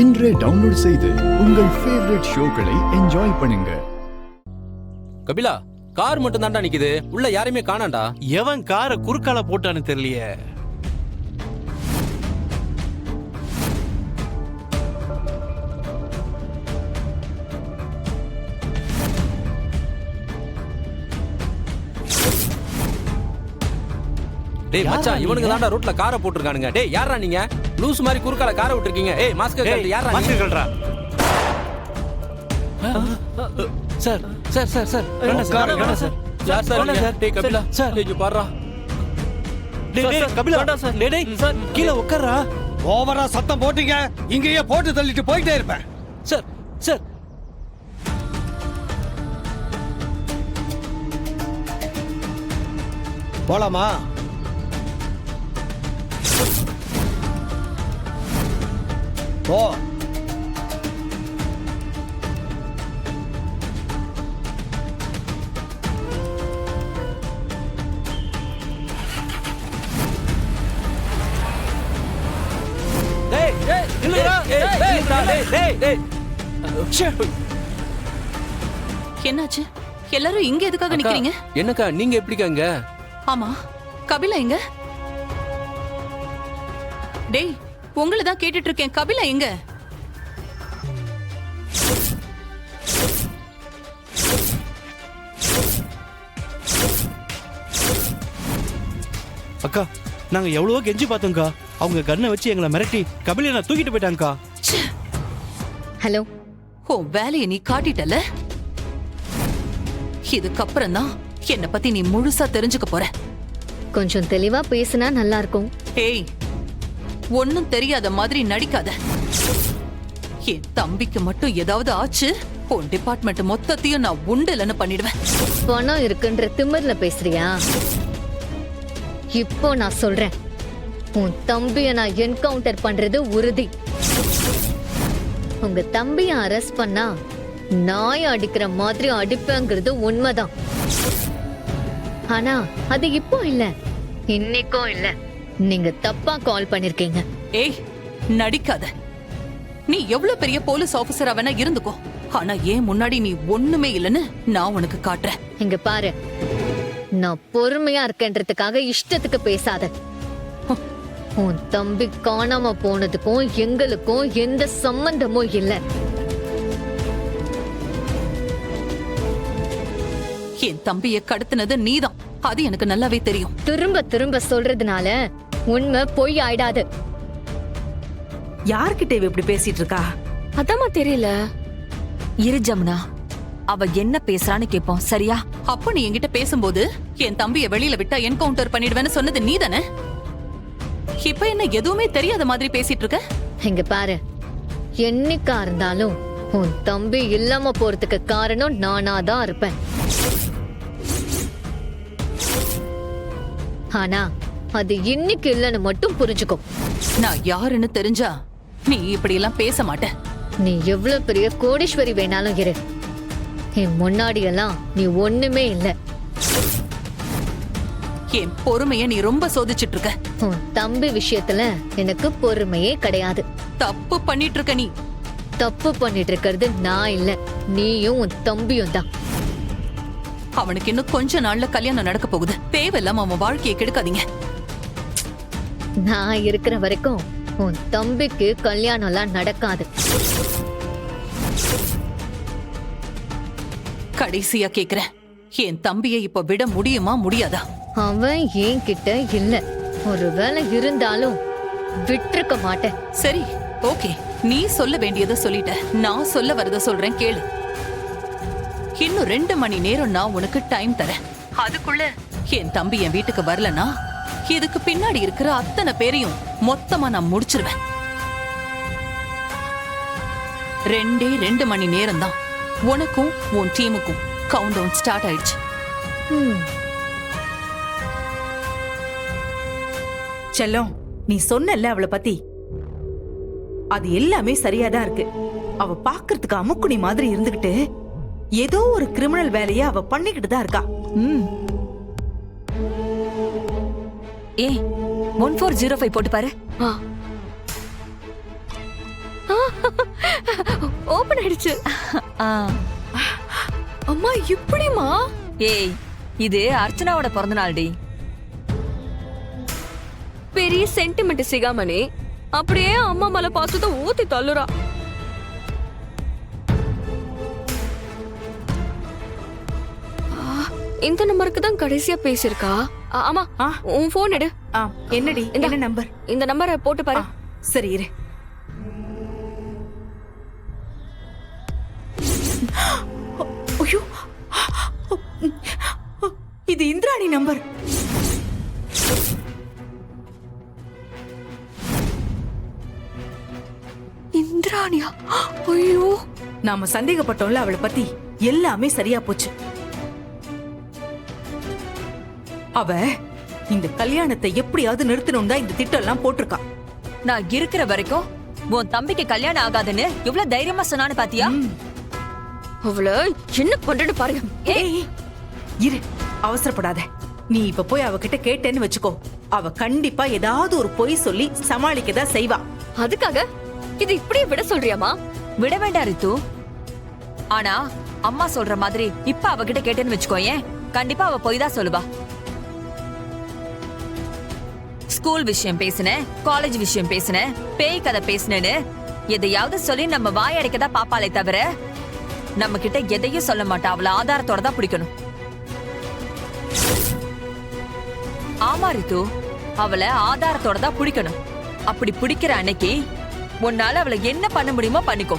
இன்றே டவுன்லோட் செய்து உங்கள் ஃபேவரட் ஷோக்களை என்ஜாய் பண்ணுங்க. கபிலா, கார் மட்டும் தான்டா நிக்குது, உள்ள யாரையுமே காணாண்டா. எவன் காரை குறுக்கால போட்டான்னு தெரியலையே. டேய் மச்சான், இவனுங்க தான்டா ரோட்ல காரை போட்டுருக்கானுங்க. டேய் யாரா நீங்க? லூஸ் மாதிரி குறுக்கால காரை விட்டுருக்கீங்க. ஏய் மாஸ்க் கழட்டு, யாரா நீங்க? மாஸ்க் கழட்றா. சார் சார் சார் சார் வேண்டாம் சார், வேண்டாம் சார். யார் சார் நீங்க? டேய் கபிலா சார், இங்க பாருடா. டேய் டேய் கபிலா வேண்டாம் சார். டேய் டேய் சார் கீழ உட்கார்றா. ஓவரா சத்தம் போட்டீங்க, இங்கேயே போட்டு தள்ளிட்டு போயிட்டே இருப்பேன். சார் சார் போலாமா? போ. டேய் டேய் இல்லடா. டேய் டேய் டேய். என்னாச்சு? எல்லாரும் இங்க எதுக்காக நிக்கிறீங்க? என்னக்கா நீங்க எப்படிக்காங்க? ஆமா, கபிலா எங்க? டேய், உங்களை தான் கேட்டுட்டு இருக்கேன். கபிலா எங்க? அக்கா, நாங்க எவ்வளவோ கெஞ்சி பார்த்தோம்க்கா. அவங்க கண்ணை வச்சு எங்களை மிரட்டி கபிலனை தூக்கிட்டு போயிட்டாங்கக்கா. ஹலோ, உன் வேலையை நீ காட்டிட்டல. இதுக்கப்புறம் தான் என்ன பத்தி நீ முழுசா தெரிஞ்சுக்க போற. கொஞ்சம் தெளிவா பேசினா நல்லா இருக்கும். ஏய், ஒன்னும் தெரியாத மாதிரி நடிக்காத. என் தம்பிக்கு மட்டும் ஏதாவது ஆச்சு, உன் டிபார்ட்மெண்ட் மொத்தத்தையும் நான் உண்டலன்னு பண்ணிடுவேன். பணம் இருக்குன்ற திமிர்ல பேசுறியா? இப்போ நான் சொல்றேன், உன் தம்பிய நான் என்கவுண்டர் பண்றது உறுதி. உங்க தம்பிய அரெஸ்ட் பண்ணா நாய் அடிக்கிற மாதிரி அடிப்பேங்கிறது உண்மைதான். ஆனா அது இப்போ இல்ல, இன்னைக்கும் இல்ல. நீங்க தப்பா கால் பண்ணிருக்கீங்க. ஏய், நடிக்காத. நீ எவ்வளவு பெரிய போலீஸ் ஆபீசரா வேணா இருந்துக்கோ, ஆனா ஏன் முன்னாடி நீ ஒண்ணுமே இல்லைன்னு நான் உனக்கு காட்டுறேன். இங்க பாரு, நான் பொறுமையா இருக்கேன்றதுக்காக இஷ்டத்துக்கு பேசாத. உன் தம்பி காணாம போனதுக்கும் எங்களுக்கும் எந்த சம்பந்தமும் இல்ல. என் தம்பிய கடத்தினது நீதான், அது எனக்கு நல்லாவே தெரியும். திரும்ப திரும்ப சொல்றதுனால உண்மை பொய் ஆயிடாது. யார்கிட்ட இவ இப்படி பேசிட்டு இருக்கா? அதாம்மா தெரியல. இரு ஜமுனா, அவ என்ன பேசுறான்னு கேப்போம், சரியா? அப்ப நீ என்கிட்ட பேசும்போது என் தம்பிய வெளியில விட்டா என்கவுண்டர் பண்ணிடுவேன்னு சொன்னது நீதானே? இப்ப என்ன எதுவுமே தெரியாத மாதிரி பேசிட்டு இருக்க? இங்க பாரு, என்னைக்கா இருந்தாலும் உன் தம்பி இல்லாம போறதுக்கு காரணம் நானாதான் இருப்பேன். ஆனா அது இன்னைக்கு இல்லன்னு மட்டும் புரிஞ்சுக்கோ. நான் யாருன்னு தெரிஞ்சா நீ இப்படி எல்லாம் பேச மாட்ட. நீ எவ்வளவு பெரிய கோடீஸ்வரி வேணாலும் இரு, என் முன்னாடி எல்லாம் நீ ஒண்ணுமே இல்ல. என் பொறுமைய நீ ரொம்ப சோதிச்சுட்டு இருக்க. உன் தம்பி விஷயத்துல எனக்கு பொறுமையே கிடையாது. தப்பு பண்ணிட்டு இருக்க நீ. தப்பு பண்ணிட்டு இருக்கிறது நான் இல்ல, நீயும் உன் தம்பியும் தான். அவனுக்கு இன்னும் கொஞ்ச நாள்ல கல்யாணம் நடக்க போகுது. தேவையில்லாம அவன் வாழ்க்கையை கெடுக்காதீங்க. நான் இருக்கிற வரைக்கும் உன் தம்பிக்கு கல்யாணம் எல்லாம் நடக்காது. கடைசியா கேக்குறேன், என் தம்பியை இப்ப விட முடியுமா முடியாதா? அவன் என்கிட்ட இல்ல, ஒருவேளை இருந்தாலும் விட்டுருக்க மாட்டேன். சரி, ஓகே, நீ சொல்ல வேண்டியதை சொல்லிட்ட. நான் சொல்ல வரத சொல்றேன், கேளு. இன்னும் 2 மணி நேரம் நான் உனக்கு டைம் தரேன். அதுக்குள்ள என் தம்பி என் வீட்டுக்கு வரலனா இதுக்கு பின்னாடி இருக்கிற அத்தனை பேரையும் மொத்தமா நான் முடிச்சிருவேன். 2 மணி நேரம் தான். உனக்கும் உன் டீமுக்கும் கவுண்ட் டவுன் ஸ்டார்ட் ஆயிடுச்சு. செல்லம், நீ சொன்னல அவளை பத்தி, அது எல்லாமே சரியாதான் இருக்கு. அவ பாக்குறதுக்கு அமுக்குனி மாதிரி இருந்துகிட்டு ஏதோ ஒரு கிரிமினல் வேலைய அவ பண்ணிக்கிட்டு தான் இருக்கா. ஏ 1405 போட்டு பாரு. ஓபன் ஆயிடுச்சு. ஆ. அம்மா இப்படிமா? ஏய் இது அர்ச்சனாவோட பிறந்த நாள்டி. பெரிய சென்டிமெண்ட் சிகாமணி அப்படியே அம்மா மேல பார்த்ததும் ஊத்தி தள்ளுறா. இந்த நம்பருக்கு தான் கடைசியா பேசிருக்கா. ஆமா உன் போன் எடு. என்னடி என்ன நம்பர்? இந்த நம்பரை போட்டு பாரு. சரி இரு. ஐயோ இது இந்திராணி நம்பர். இந்திராணியா? ஐயோ நாம சந்தேகப்பட்டோம்ல அவளை பத்தி எல்லாமே சரியா போச்சு. அவ இந்த கல்யாணத்தை எப்படியாவது நிறுத்தணும் தான் இந்த திட்டம் எல்லாம் போட்டிருக்கா. நான் இருக்கிற வரைக்கும் உன் தம்பிக்கு கல்யாணம் ஆகாதுன்னு எவ்வளவு தைரியமா சொன்னான்னு பாத்தியா? அவள என்ன பண்றேன்னு பாருங்க. ஏய் இரு, அவசரப்படாத. நீ இப்ப போய் அவகிட்ட கேட்டேன்னு வச்சுக்கோ, அவ கண்டிப்பா ஏதாவது ஒரு பொய் சொல்லி சமாளிக்கதான் செய்வா. அதுக்காக இது இப்படியே விட சொல்றியாமா? விட வேண்டாம் ரித்து. ஆனா அம்மா சொல்ற மாதிரி இப்ப அவகிட்ட கேட்டேன்னு வச்சுக்கோயேன், கண்டிப்பா அவ பொய் தான் சொல்லுவா. ஸ்கூல் விஷயம் பேசினேன், காலேஜ் விஷயம் பேசினேன், பேய் கதை பேசினேன்னு எதையாவது சொல்லி நம்ம வாய் அடைக்கதான் பாப்பாளே தவிர நம்ம கிட்ட எதையும் சொல்ல மாட்டா. அவளை ஆதாரத்தோட தான் பிடிக்கணும். ஆமா ரித்து, அவளை ஆதாரத்தோட தான் பிடிக்கணும். அப்படி பிடிக்கிற அன்னைக்கு உன்னால அவளை என்ன பண்ண முடியுமோ பண்ணிக்கோ.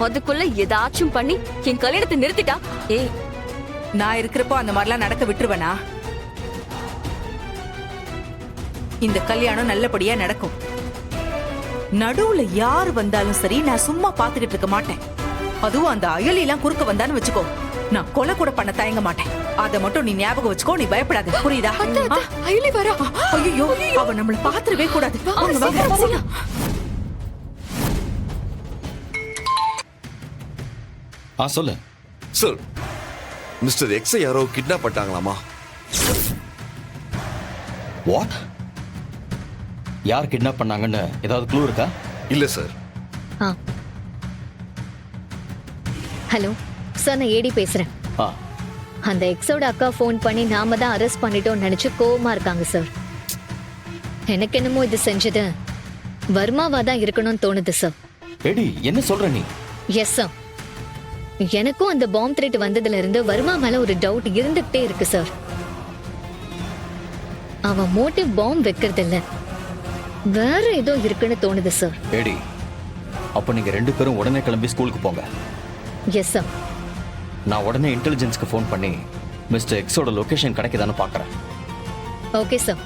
அதுக்குள்ள ஏதாச்சும் பண்ணி என் கல்யாணத்தை நிறுத்திட்டா? ஏய் நான் இருக்கிறப்போ அந்த மாதிரிலாம் நடக்க விட்டுருவனா? இந்த கல்யாணம் நல்லபடியா நடக்கும். நடுவுல யார் வந்தாலும் சரி நான் சும்மா பாத்துக்கிட்டு இருக்க மாட்டேன். அதுவும் அந்த அயலி எல்லாம் குறுக்க வந்தான்னு வச்சுக்கோ, நான் கொலை கூட பண்ண தயங்க மாட்டேன். அத மட்டும் நீ ஞாபகம் வச்சுக்கோ. நீ பயப்படாத, புரியுதா? அயலி வரா. ஐயோ அவ நம்மள பாத்துறவே கூடாது. வாங்க, வாங்க. சொல்லு சார். மிஸ்டர் எக்ஸை யாரோ கிட்னாப் பண்ணிட்டாங்களாமா? வாட்? யார் கிட்னாப் பண்ணாங்கன்னு ஏதாவது க்ளூ இருக்கா? இல்ல சார். ஹலோ சார், நான் ஏடி பேசுறேன். அந்த எக்ஸோட அக்கா ஃபோன் பண்ணி நாம தான் அரெஸ்ட் பண்ணிட்டோம்னு நினைச்சு கோவமா இருக்காங்க சார். எனக்கு என்னமோ இது செஞ்சது வர்மாவா தான் இருக்கணும்னு தோணுது சார். ஏடி என்ன சொல்ற நீ? எஸ் சார், எனக்கும் அந்த பாம்பு த்ரெட் வந்ததுல இருந்து வர்மா மேல ஒரு டவுட் இருந்துகிட்டே இருக்கு சார். அவன் மோட்டிவ் பாம்பு வைக்கிறது இல்ல, வேற ஏதோ இருக்குன்னு தோணுது சார். ஏடி அப்ப நீங்க ரெண்டு பேரும் உடனே கிளம்பி ஸ்கூலுக்கு போங்க. Yes sir. நான் உடனே இன்டெலிஜென்ஸ்க்கு ஃபோன் பண்ணி மிஸ்டர் எக்ஸோட லொகேஷன் கிடைக்குதான்னு பாக்குறேன். Okay sir.